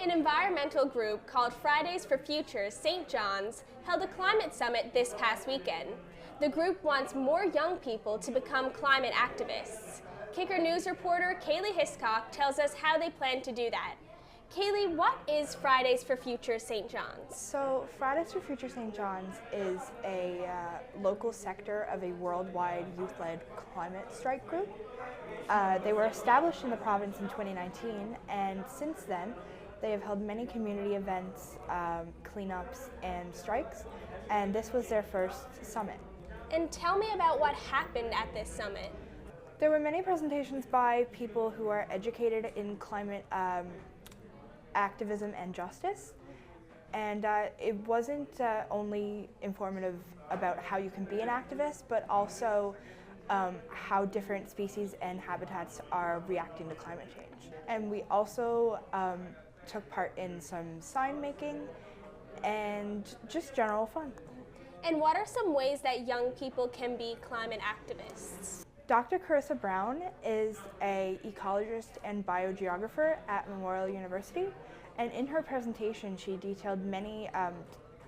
An environmental group called Fridays for Future St. John's held a climate summit this past weekend. The group wants more young people to become climate activists. Kicker News reporter Caeleigh Hiscock tells us how they plan to do that. Caeleigh, what is Fridays for Future St. John's? So Fridays for Future St. John's is a local sector of a worldwide youth-led climate strike group. They were established in the province in 2019, and since then they have held many community events, cleanups, and strikes, and this was their first summit. And tell me about what happened at this summit. There were many presentations by people who are educated in climate activism and justice, and it wasn't only informative about how you can be an activist, but also how different species and habitats are reacting to climate change. And we also took part in some sign making and just general fun. And what are some ways that young people can be climate activists? Dr. Carissa Brown is an ecologist and biogeographer at Memorial University, and in her presentation she detailed many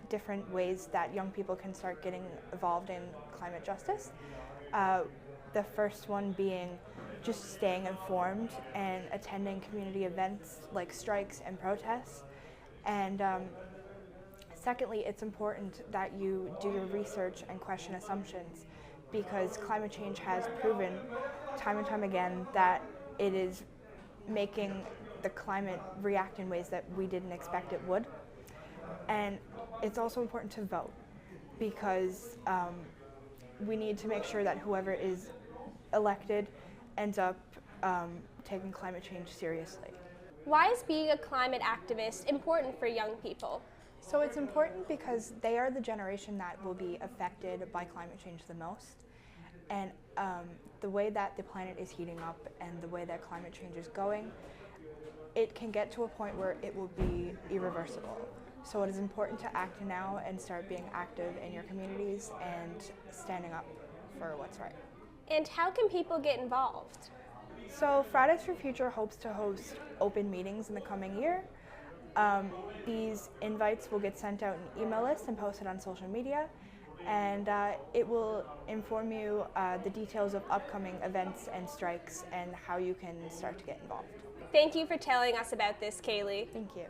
different ways that young people can start getting involved in climate justice. The first one being just staying informed and attending community events like strikes and protests. And secondly, it's important that you do your research and question assumptions, because climate change has proven time and time again that it is making the climate react in ways that we didn't expect it would. And it's also important to vote, because we need to make sure that whoever is elected ends up taking climate change seriously. Why is being a climate activist important for young people? So it's important because they are the generation that will be affected by climate change the most. And the way that the planet is heating up and the way that climate change is going, it can get to a point where it will be irreversible. So it is important to act now and start being active in your communities and standing up for what's right. And how can people get involved? So Fridays for Future hopes to host open meetings in the coming year. These invites will get sent out in an email list and posted on social media, and it will inform you the details of upcoming events and strikes and how you can start to get involved. Thank you for telling us about this, Caeleigh. Thank you.